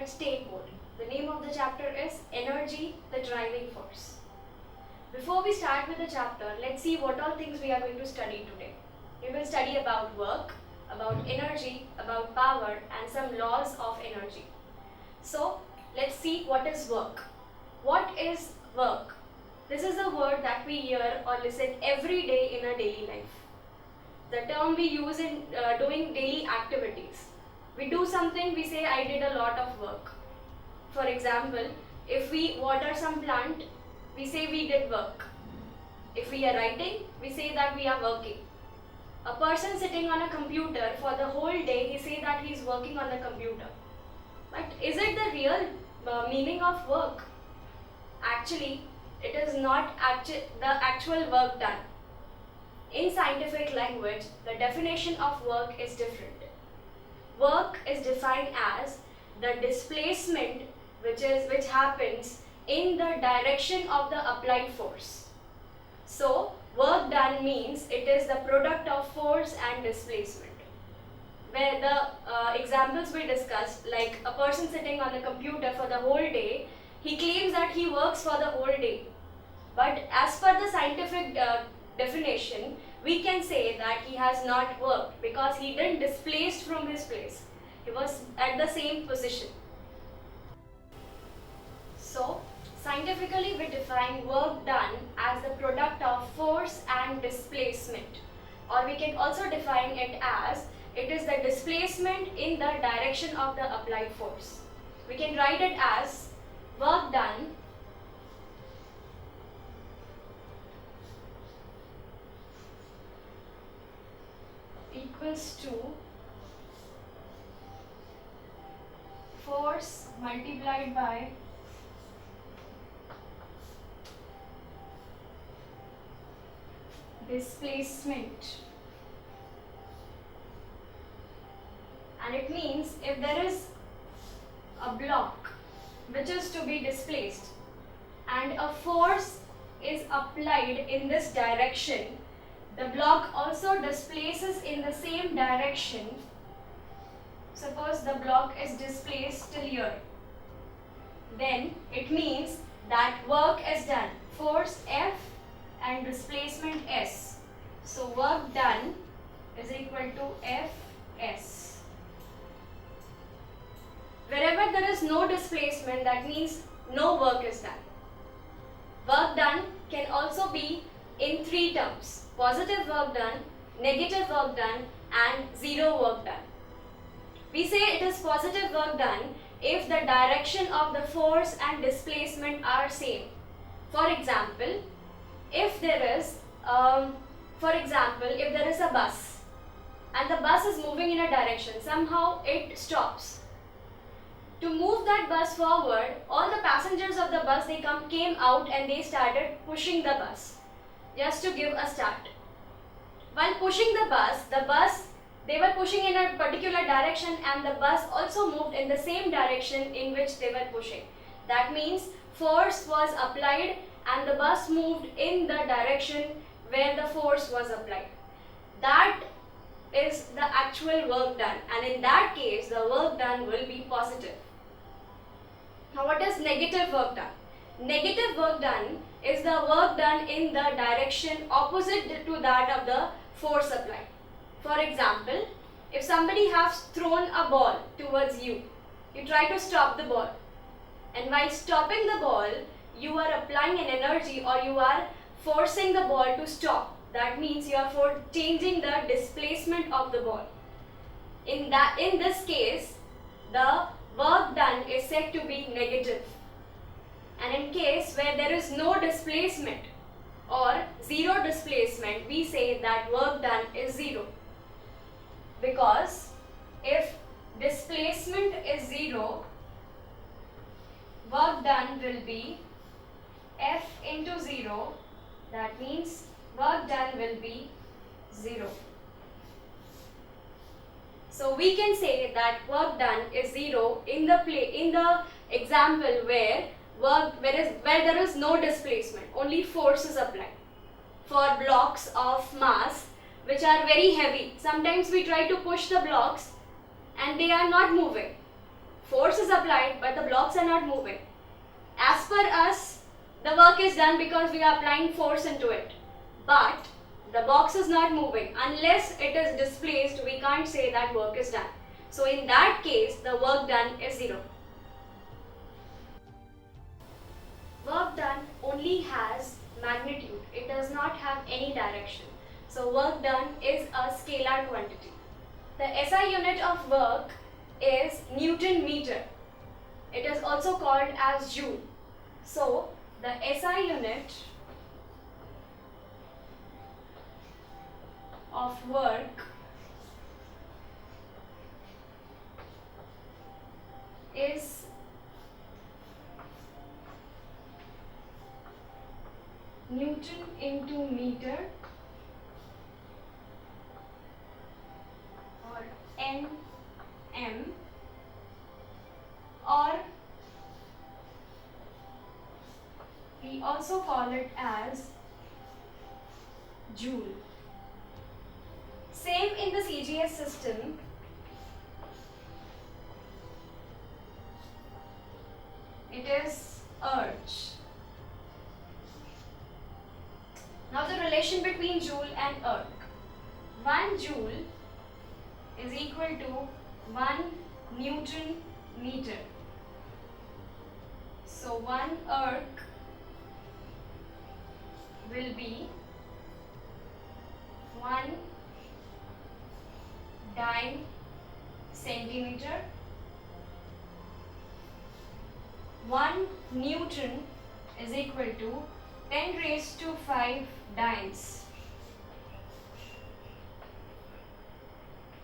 let's take board. The name of the chapter is Energy, the Driving Force. Before we start with the chapter, let's see what all things we are going to study today. We will study about work, about energy, about power, and some laws of energy. So, let's see what is work. What is work? This is a word that we hear or listen every day in our daily life. The term we use in doing daily activities. We do something, we say, I did a lot of work. For example, if we water some plant, we say we did work. If we are writing, we say that we are working. A person sitting on a computer for the whole day, he say that he is working on the computer. But is it the real meaning of work? Actually, it is not the actual work done. In scientific language, the definition of work is different. Work is defined as the displacement which happens in the direction of the applied force. So, work done means it is the product of force and displacement. Where the examples we discussed, like a person sitting on a computer for the whole day, he claims that he works for the whole day. But as per the scientific definition, we can say that he has not worked because he didn't displaced from his place. He was at the same position. So, scientifically we define work done as the product of force and displacement. Or we can also define it as it is the displacement in the direction of the applied force. We can write it as work done equals to force multiplied by displacement. And it means if there is a block which is to be displaced and a force is applied in this direction, the block also displaces in the same direction. Suppose the block is displaced till here. Then it means that work is done. Force F and displacement S. So work done is equal to Fs. Wherever there is no displacement, that means no work is done. Work done can also be in three terms: positive work done, negative work done, and zero work done. We say it is positive work done if the direction of the force and displacement are same. For example, if there is a bus and the bus is moving in a direction, somehow it stops. To move that bus forward, all the passengers of the bus came out and they started pushing the bus just to give a start. While pushing the bus they were pushing in a particular direction and the bus also moved in the same direction in which they were pushing. That means force was applied and the bus moved in the direction where the force was applied. That is the actual work done, and in that case the work done will be positive. Now what is negative work done? Negative work done is the work done in the direction opposite to that of the force applied. For example, if somebody has thrown a ball towards you, you try to stop the ball, and while stopping the ball, you are applying an energy or you are forcing the ball to stop. That means you are changing the displacement of the ball. In this case, the work done is said to be negative. And in case where there is no displacement or zero displacement, we say that work done is zero. Because if displacement is zero, work done will be F into 0, that means work done will be 0. So we can say that work done is 0 in the example where there is no displacement, only force is applied. For blocks of mass which are very heavy, sometimes we try to push the blocks and they are not moving. Force is applied, but the blocks are not moving. As per us, the work is done because we are applying force into it. But the box is not moving. Unless it is displaced, we can't say that work is done. So in that case, the work done is 0. Work done only has magnitude. It does not have any direction. So work done is a scalar quantity. The SI unit of work is Newton meter. It is also called as joule. So the SI unit of work is Newton into meter, or Nm, or we also call it as joule. Same in the CGS system. It is Erg. Now the relation between joule and erg. 1 joule is equal to 1 Newton meter. So 1 erg will be 1 dyne centimeter. 1 Newton is equal to 10 raised to 5 dynes,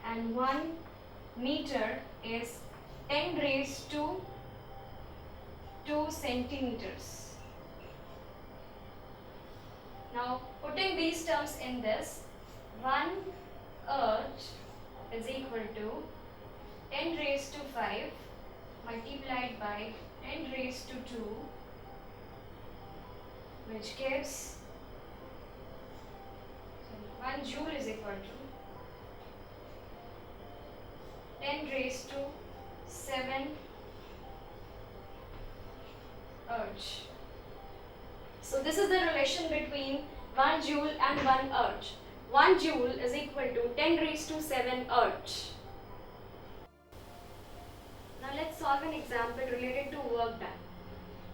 and 1 meter is 10 raised to 2 centimeters. Now putting these terms in this, 1 erg is equal to 10 raised to 5 multiplied by 10 raised to 2, which gives 1 joule is equal to 10 raised to 7 erg. So this is the relation between 1 joule and 1 erg. 1 joule is equal to 10 raised to 7 erg. Now let's solve an example related to work done.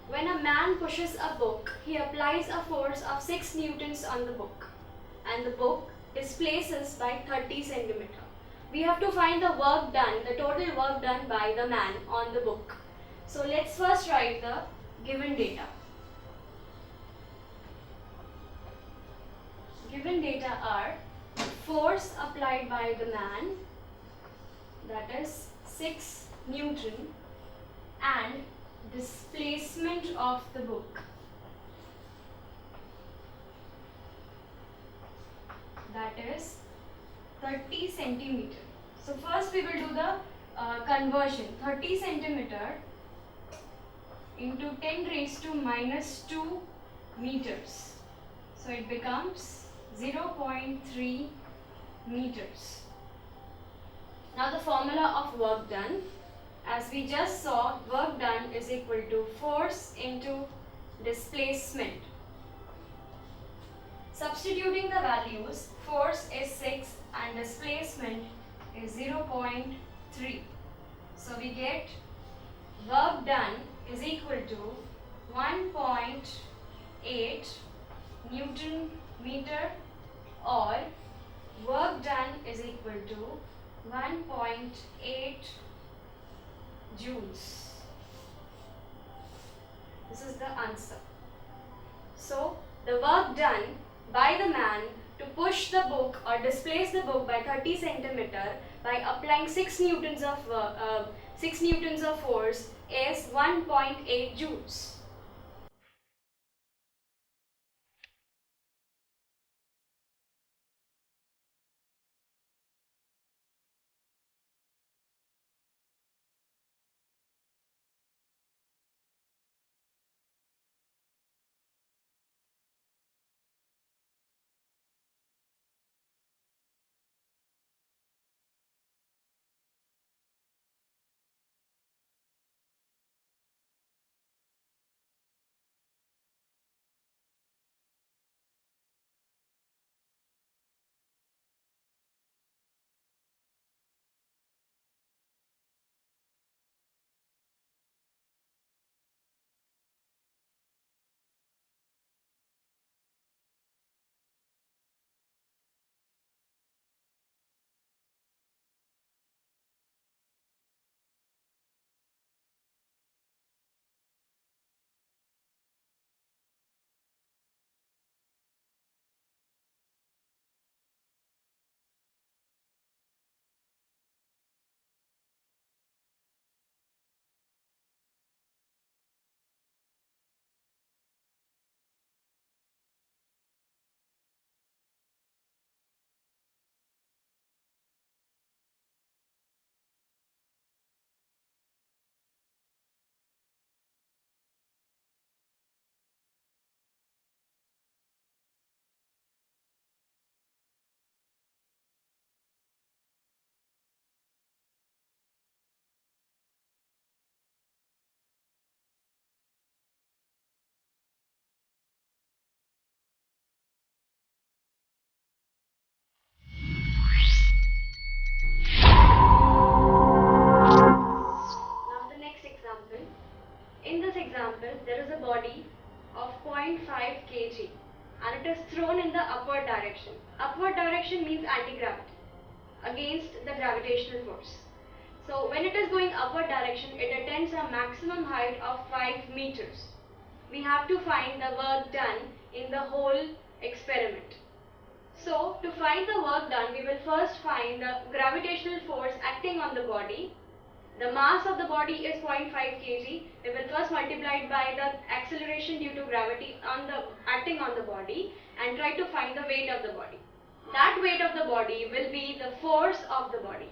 When a man pushes a book, he applies a force of 6 newtons on the book, and the book displaces by 30 centimeter. We have to find the work done, the total work done by the man on the book. So let's first write the given data. Given data are force applied by the man, that is 6 Newton, and displacement of the book, that is 30 centimeter. So first we will do the conversion. 30 centimeter into 10 raised to minus 2 meters. So it becomes 0.3 meters. Now the formula of work done. As we just saw, work done is equal to force into displacement. Substituting the values, force is 6 and displacement is 0.3. So we get work done is equal to 1.8 Newton meter, or work done is equal to 1.8 joules. This is the answer. So the work done by the man to push the book or displace the book by 30 centimeter by applying 6 newtons of force is 1.8 joules. thrown in the upward direction. Upward direction means anti-gravity, against the gravitational force. So when it is going upward direction, it attains a maximum height of 5 meters. We have to find the work done in the whole experiment. So to find the work done, we will first find the gravitational force acting on the body. The mass of the body is 0.5 kg. We will first multiply it by the acceleration due to gravity acting on the body and try to find the weight of the body. That weight of the body will be the force of the body.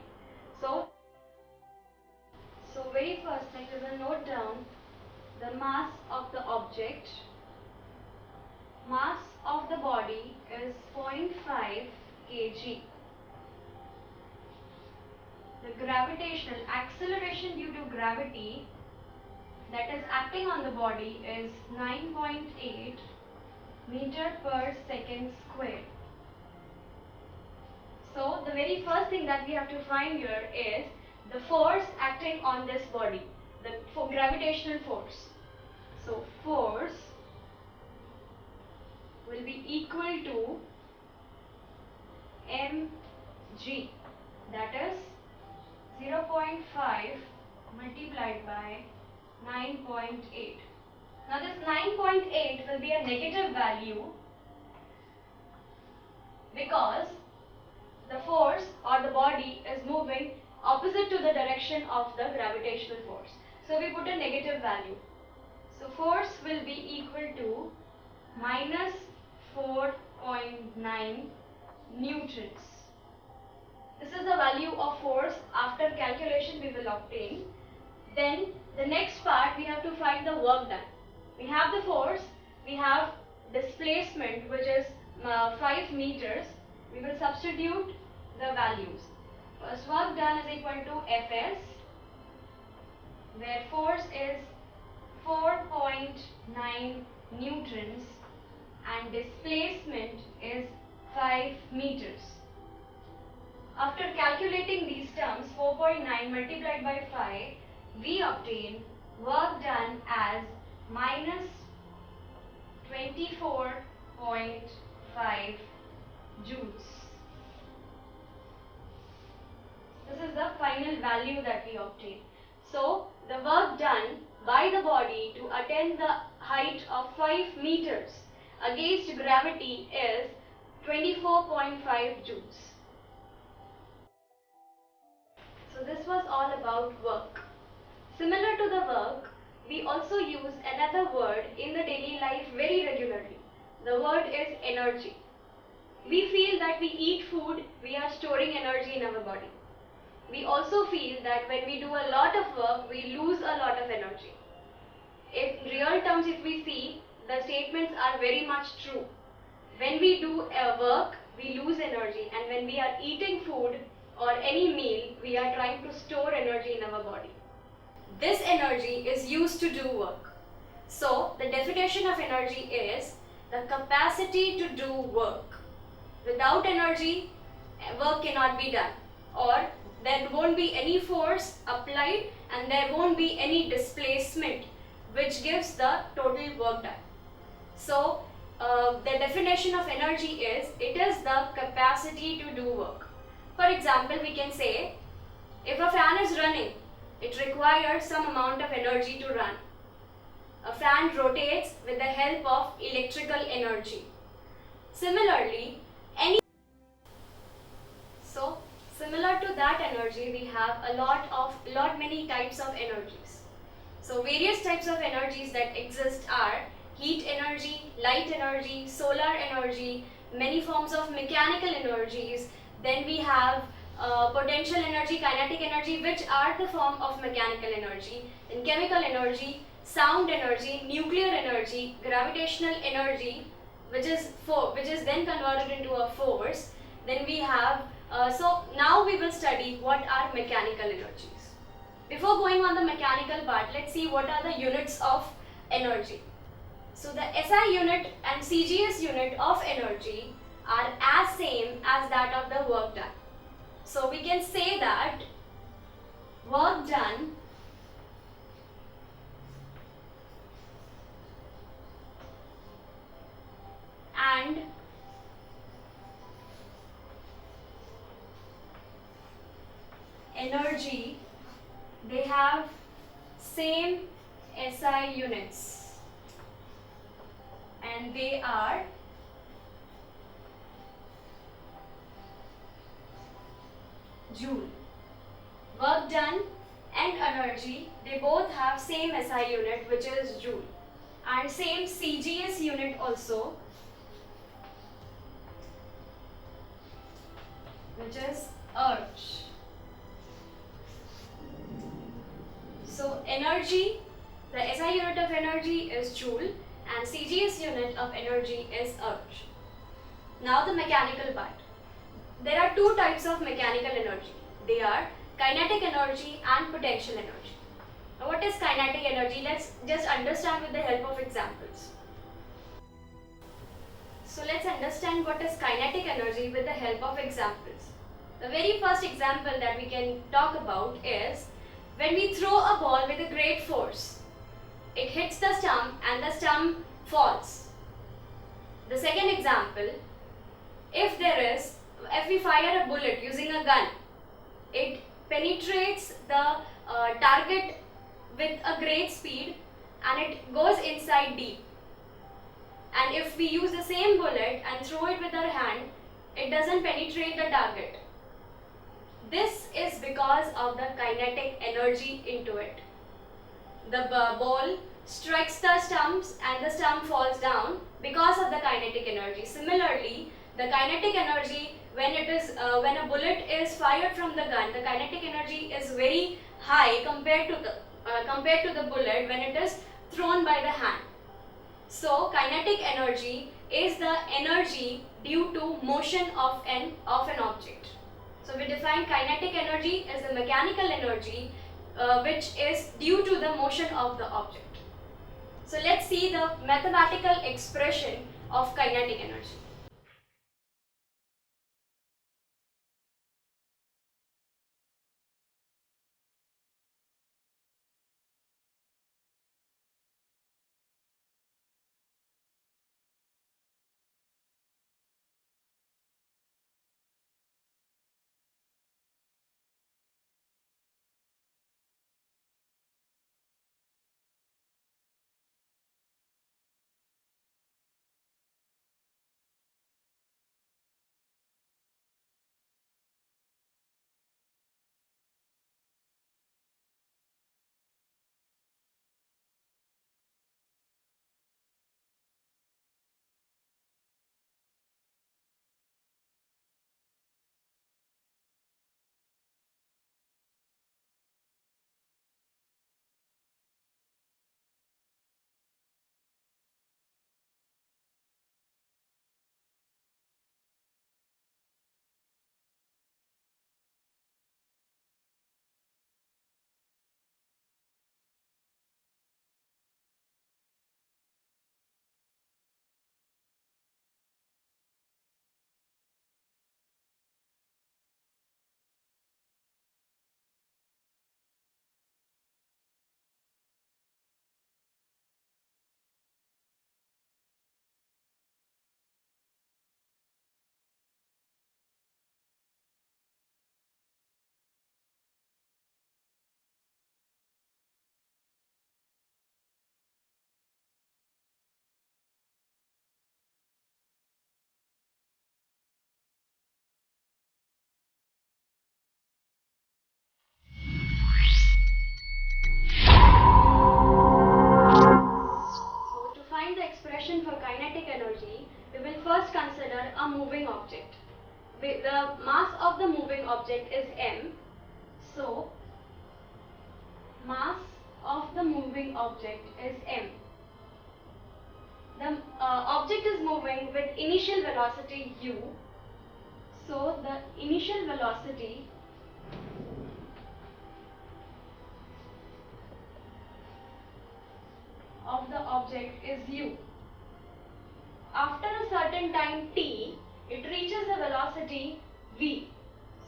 So very first thing, we will note down the mass of the object. Mass of the body is 0.5 kg. The gravitational acceleration due to gravity that is acting on the body is 9.8 meter per second square. So the very first thing that we have to find here is the force acting on this body, the gravitational force. So force will be equal to mg, that is 0.5 multiplied by 9.8. Now this 9.8 will be a negative value because the force or the body is moving opposite to the direction of the gravitational force. So we put a negative value. So force will be equal to minus 4.9 newtons. This is the value of force after calculation we will obtain. Then the next part, we have to find the work done. We have the force, we have displacement which is 5 meters. We will substitute the values. First, work done is equal to Fs, where force is 4.9 newtons and displacement is 5 meters. After calculating these terms, 4.9 multiplied by 5, we obtain work done as minus 24.5 joules. This is the final value that we obtain. So the work done by the body to attain the height of 5 meters against gravity is 24.5 joules. So this was all about work. Similar to the work, we also use another word in the daily life very regularly. The word is energy. We feel that we eat food, we are storing energy in our body. We also feel that when we do a lot of work, we lose a lot of energy. In real terms, if we see, the statements are very much true. When we do work, we lose energy, and when we are eating food or any meal, we are trying to store energy in our body. This energy is used to do work. So, the definition of energy is the capacity to do work. Without energy, work cannot be done, or there won't be any force applied and there won't be any displacement which gives the total work done. So, the definition of energy is, it is the capacity to do work. For example, we can say, if a fan is running, it requires some amount of energy to run. A fan rotates with the help of electrical energy. Similarly, similar to that energy, we have many types of energies. So various types of energies that exist are heat energy, light energy, solar energy, many forms of mechanical energies. Then we have potential energy, kinetic energy, which are the form of mechanical energy. Then chemical energy, sound energy, nuclear energy, gravitational energy, which is then converted into a force. Then we have so now we will study what are mechanical energies. Before going on the mechanical part, let's see what are the units of energy. So the SI unit and CGS unit of energy are as same as that of the work done. So we can say that work done and energy, they have same SI units, and they are joule. Work done and energy, they both have same SI unit, which is joule, and same CGS unit also, which is Erg. So energy, the SI unit of energy is joule and CGS unit of energy is Erg. Now the mechanical part. There are two types of mechanical energy. They are kinetic energy and potential energy. Now what is kinetic energy? Let's just understand with the help of examples. So let's understand what is kinetic energy with the help of examples. The very first example that we can talk about is when we throw a ball with a great force. It hits the stump and the stump falls. The second example, if we fire a bullet using a gun, it penetrates the target with a great speed and it goes inside deep. And if we use the same bullet and throw it with our hand, it doesn't penetrate the target. This is because of the kinetic energy into it. The ball strikes the stumps and the stump falls down because of the kinetic energy. Similarly, the kinetic energy when a bullet is fired from the gun, the kinetic energy is very high compared to the bullet when it is thrown by the hand. So kinetic energy is the energy due to motion of an object. So we define kinetic energy as the mechanical energy which is due to the motion of the object. So let's see the mathematical expression of kinetic energy. For kinetic energy, we will first consider a moving object. The mass of the moving object is m. So, mass of the moving object is m. The object is moving with initial velocity u. So, the initial velocity of the object is u. After a certain time t, it reaches the velocity v.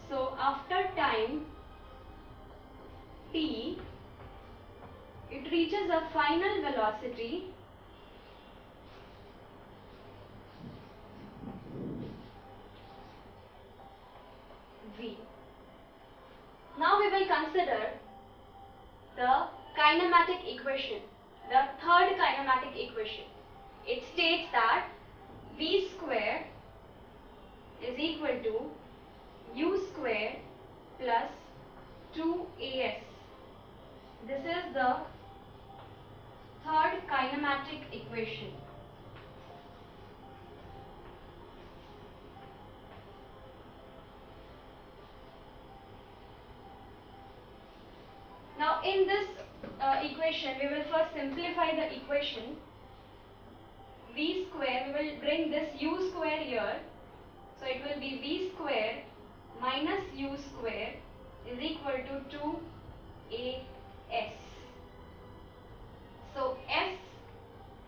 So after time t, it reaches a final velocity v. Now we will consider the kinematic equation, the third kinematic equation. It states that v square is equal to u square plus 2as. This is the third kinematic equation. Now in this equation, we will first simplify the equation. V square, we will bring this u square here. So it will be v square minus u square is equal to 2as. So s,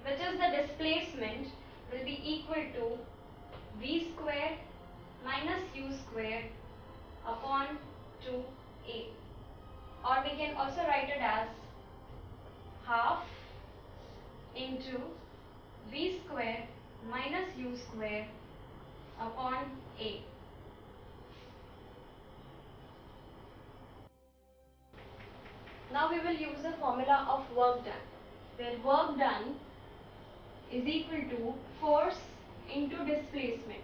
which is the displacement, will be equal to v square minus u square upon 2a. Or we can also write it as half into v square minus u square upon a. Now we will use the formula of work done, where work done is equal to force into displacement.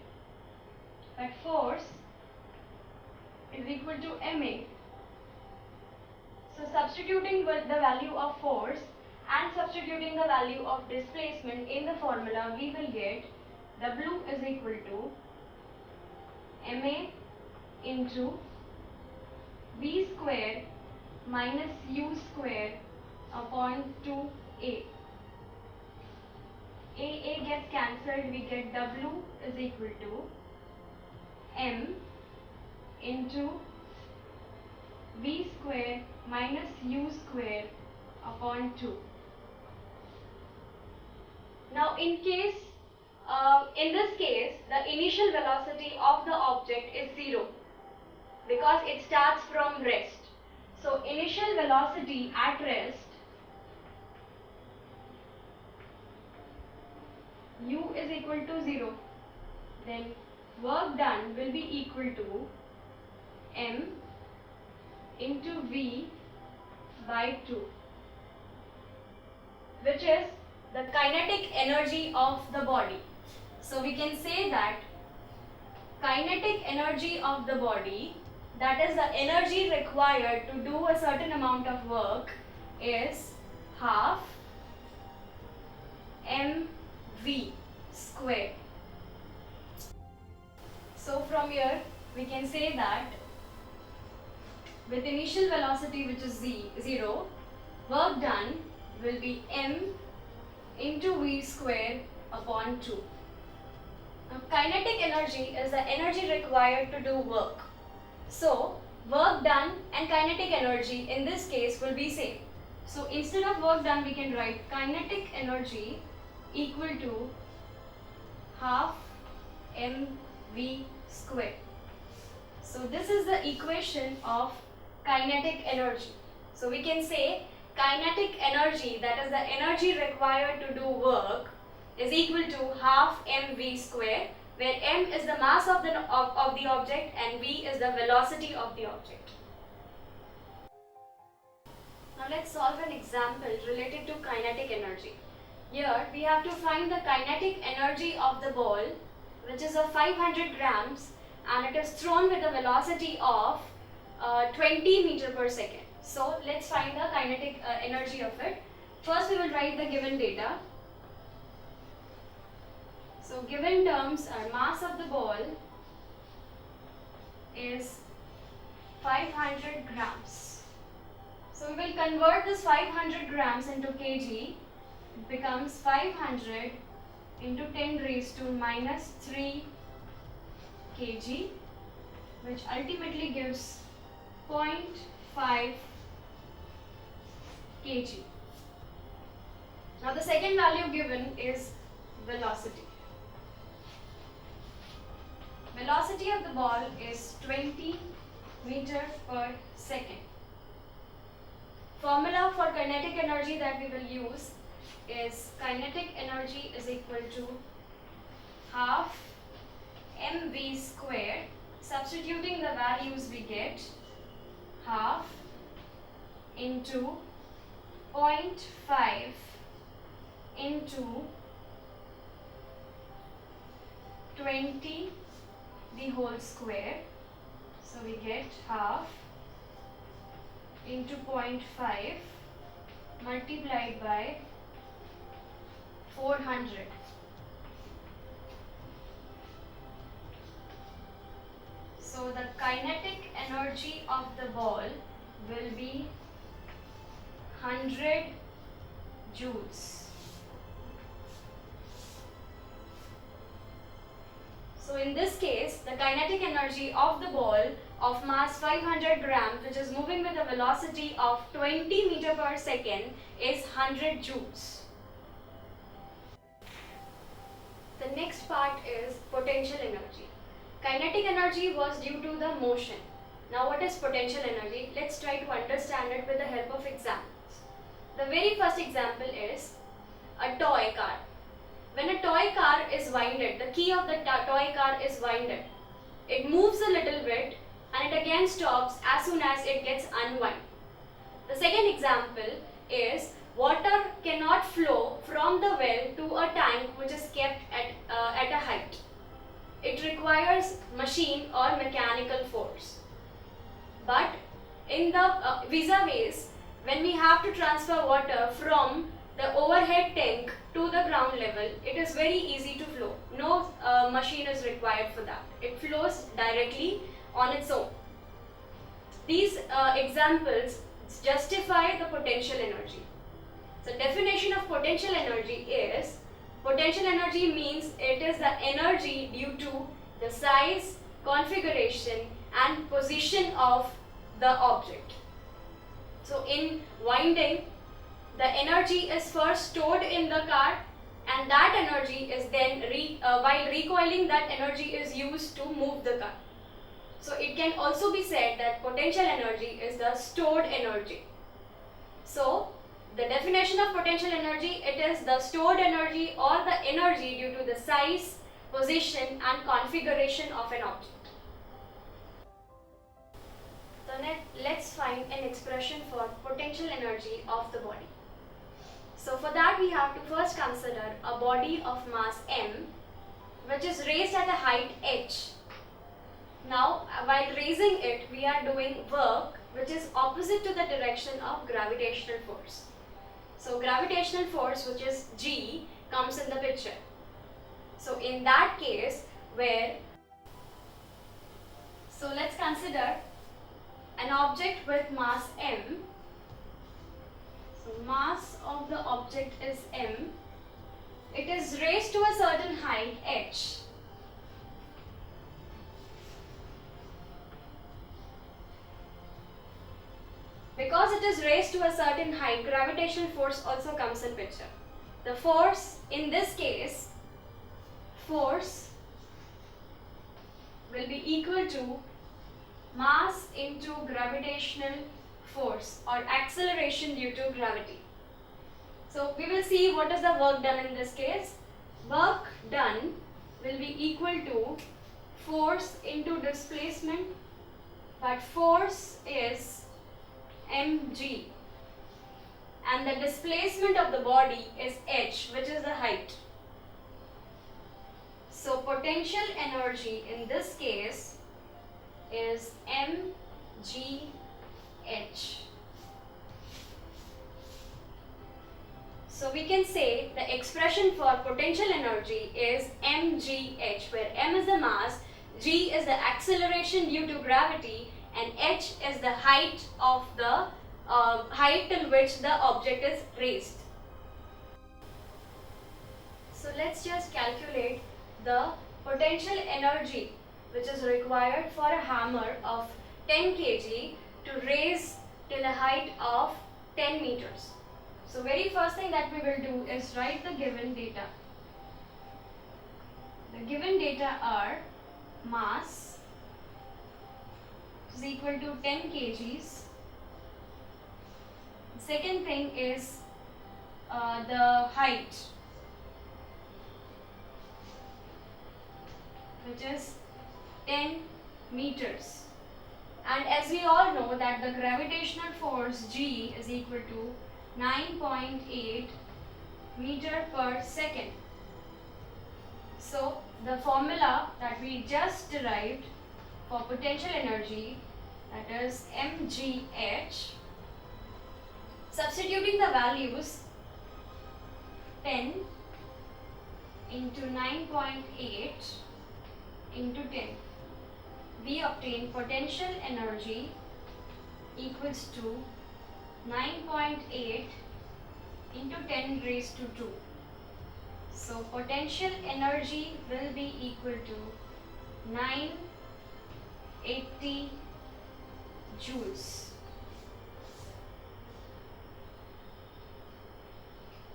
But force is equal to ma. So substituting the value of force and substituting the value of displacement in the formula, we will get W is equal to ma into v square minus u square upon 2a. A gets cancelled, we get W is equal to m into v square minus u square upon 2. Now in this case, the initial velocity of the object is 0 because it starts from rest. So initial velocity at rest, u is equal to 0. Then work done will be equal to m into v by 2, which is the kinetic energy of the body. So we can say that kinetic energy of the body, that is the energy required to do a certain amount of work, is half mv square. So from here we can say that with initial velocity which is 0, work done will be m into v square upon 2. Now, kinetic energy is the energy required to do work. So work done and kinetic energy in this case will be same. So instead of work done, we can write kinetic energy equal to half mv square. So this is the equation of kinetic energy. So we can say kinetic energy, that is the energy required to do work, is equal to half mv square, where m is the mass of the object and v is the velocity of the object. Now let's solve an example related to kinetic energy. Here we have to find the kinetic energy of the ball, which is of 500 grams, and it is thrown with a velocity of 20 meter per second. So let's find the kinetic energy of it. First we will write the given data. So given terms are mass of the ball is 500 grams. So we will convert this 500 grams into kg. It becomes 500 into 10 raised to minus 3 kg, which ultimately gives 0.5 kg. Now the second value given is velocity. Velocity of the ball is 20 meter per second. Formula for kinetic energy that we will use is kinetic energy is equal to half mv square. Substituting the values we get half into 0.5 into 20 the whole square. So we get half into 0.5 multiplied by 400. So the kinetic energy of the ball will be 100 joules. So in this case, the kinetic energy of the ball of mass 500 grams, which is moving with a velocity of 20 meter per second, is 100 joules. The next part is potential energy. Kinetic energy was due to the motion. Now what is potential energy? Let's try to understand it with the help of examples. The very first example is a toy car. When a toy car is winded, the key of the toy car is winded. It moves a little bit and it again stops as soon as it gets unwound. The second example is water cannot flow from the well to a tank which is kept at a height. It requires machine or mechanical force. But in the vis-a-vis, when we have to transfer water from the overhead tank to the ground level, it is very easy to flow. No machine is required for that. It flows directly on its own. These examples justify the potential energy. So definition of potential energy is, potential energy means it is the energy due to the size, configuration and position of the object. So in winding, the energy is first stored in the car and that energy is then, while recoiling, that energy is used to move the car. So it can also be said that potential energy is the stored energy. So the definition of potential energy, it is the stored energy or the energy due to the size, position and configuration of an object. So let's find an expression for potential energy of the body. So for that we have to first consider a body of mass m which is raised at a height h. Now while raising it, we are doing work which is opposite to the direction of gravitational force. So gravitational force, which is G, comes in the picture. So in that case so let's consider an object with mass m. So mass of the object is m. It is raised to a certain height h. Because it is raised to a certain height, gravitational force also comes in picture. The force in this case, force will be equal to mass into gravitational force or acceleration due to gravity. So we will see what is the work done in this case. Work done will be equal to force into displacement, but force is mg and the displacement of the body is h, which is the height. So potential energy in this case is mgh. So we can say the expression for potential energy is mgh, where m is the mass, g is the acceleration due to gravity and h is the height of the height till which the object is raised. So let's just calculate the potential energy which is required for a hammer of 10 kg to raise till a height of 10 meters. So very first thing that we will do is write the given data. The given data are mass is equal to 10 kgs. Second thing is the height, which is 10 meters, And as we all know that the gravitational force G is equal to 9.8 meter per second. So the formula that we just derived for potential energy, that is mgh, substituting the values 10 into 9.8 into 10, we obtain potential energy equals to 9.8 into 10 raised to 2. So potential energy will be equal to 980 joules.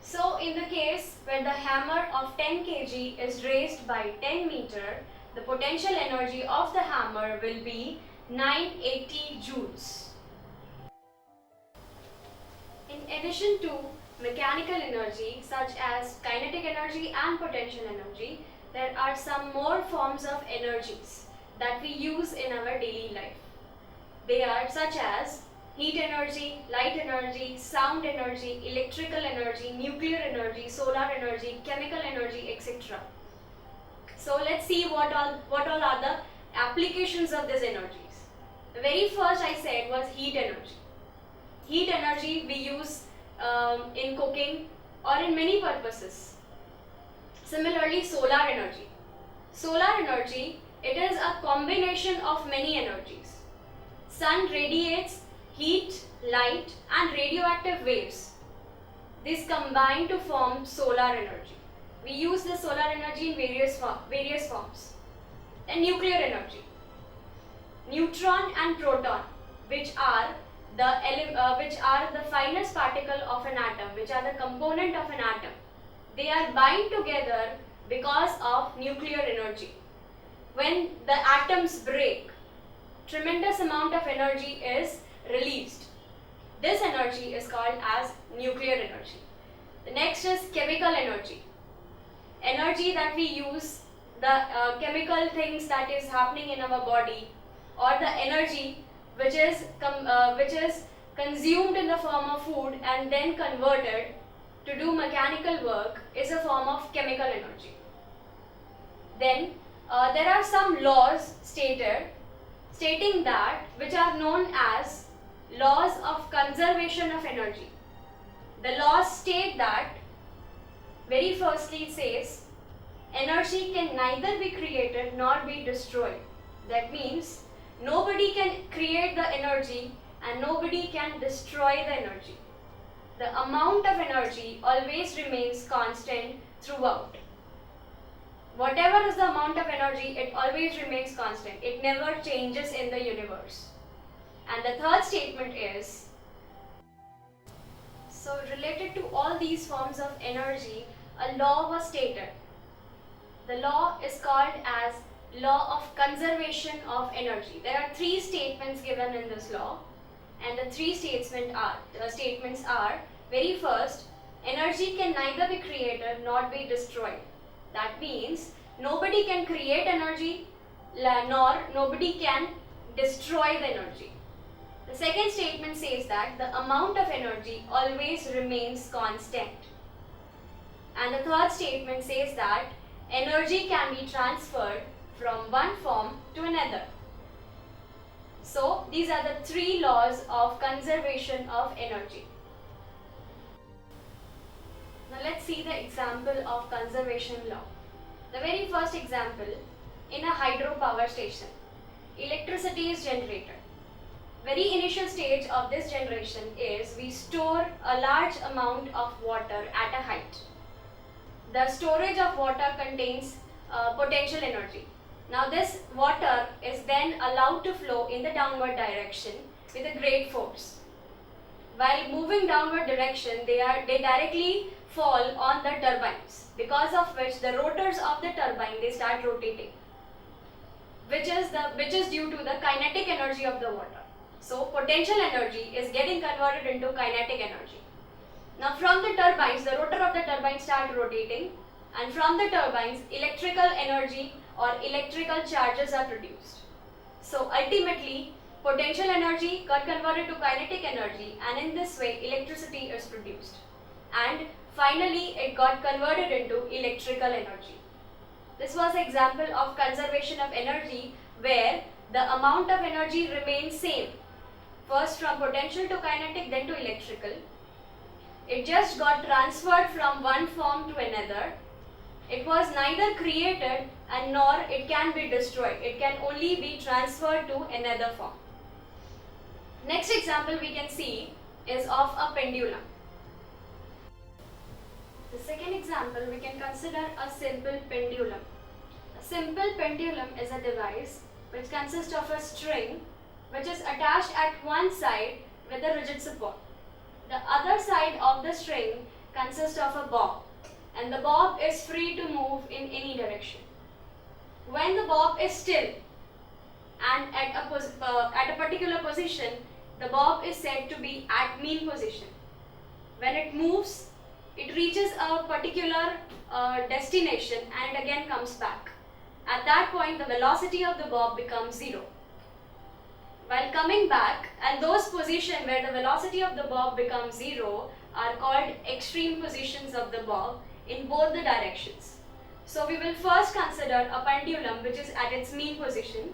So in the case where the hammer of 10 kg is raised by 10 meter, the potential energy of the hammer will be 980 joules. In addition to mechanical energy such as kinetic energy and potential energy, there are some more forms of energies that we use in our daily life. They are such as heat energy, light energy, sound energy, electrical energy, nuclear energy, solar energy, chemical energy, etc. So let's see what all are the applications of these energies. The very first I said was heat energy. Heat energy we use in cooking or in many purposes. Similarly, solar energy. Solar energy, it is a combination of many energies. Sun radiates heat, light and radioactive waves. These combine to form solar energy. We use the solar energy in various forms. Then nuclear energy. Neutron and proton, which are the finest particle of an atom, which are the component of an atom. They are bind together because of nuclear energy. When the atoms break, tremendous amount of energy is released. This energy is called as nuclear energy. The next is chemical energy. Energy that we use, the chemical things that is happening in our body, or the energy which is consumed in the form of food and then converted to do mechanical work, is a form of chemical energy. Then there are some laws stating that, which are known as laws of conservation of energy. The laws state that, very firstly it says, energy can neither be created nor be destroyed. That means nobody can create the energy and nobody can destroy the energy. The amount of energy always remains constant throughout. Whatever is the amount of energy, it always remains constant. It never changes in the universe. And the third statement is, so related to all these forms of energy, a law was stated. The law is called as law of conservation of energy. There are three statements given in this law, and the three statements are, very first, energy can neither be created nor be destroyed. That means nobody can create energy nor nobody can destroy the energy. The second statement says that the amount of energy always remains constant. And the third statement says that energy can be transferred from one form to another. So these are the three laws of conservation of energy. Now let's see the example of conservation law. The very first example, in a hydropower station, electricity is generated. Very initial stage of this generation is we store a large amount of water at a height. The storage of water contains potential energy. Now this water is then allowed to flow in the downward direction with a great force. While moving downward direction, they directly fall on the turbines, because of which the rotors of the turbine, they start rotating, which is due to the kinetic energy of the water. So potential energy is getting converted into kinetic energy. Now from the turbines, the rotor of the turbine start rotating, and from the turbines, electrical energy or electrical charges are produced. So ultimately, potential energy got converted to kinetic energy, and in this way electricity is produced. And finally it got converted into electrical energy. This was an example of conservation of energy where the amount of energy remains same. First from potential to kinetic, then to electrical. It just got transferred from one form to another. It was neither created and nor it can be destroyed. It can only be transferred to another form. Next example we can see is of a pendulum. The second example we can consider a simple pendulum. A simple pendulum is a device which consists of a string which is attached at one side with a rigid support. The other side of the string consists of a bob, and the bob is free to move in any direction. When the bob is still and at a particular position, the bob is said to be at mean position. When it moves, it reaches a particular destination and it again comes back. At that point, the velocity of the bob becomes 0. While coming back, and those positions where the velocity of the bob becomes 0 are called extreme positions of the bob in both the directions. So we will first consider a pendulum which is at its mean position.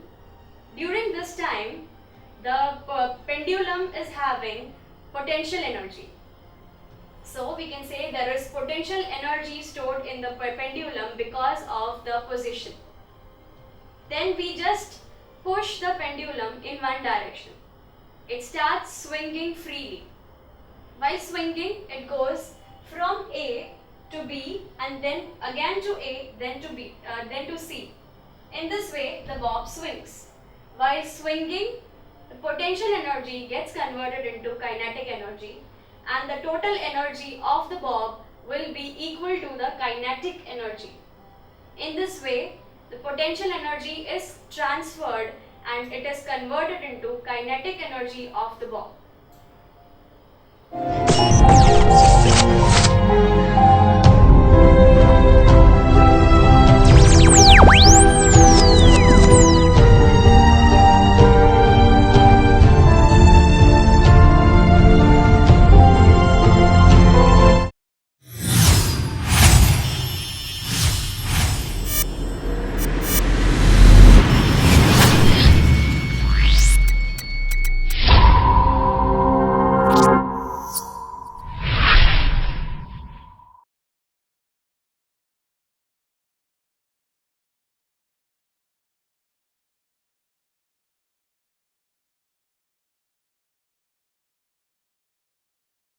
During this time, the pendulum is having potential energy. So we can say there is potential energy stored in the pendulum because of the position. Then we just push the pendulum in one direction. It starts swinging freely. While swinging, it goes from A to B and then again to A, then to B, then to C. In this way, the bob swings. While swinging, the potential energy gets converted into kinetic energy, and the total energy of the bob will be equal to the kinetic energy. In this way, the potential energy is transferred and it is converted into kinetic energy of the bob.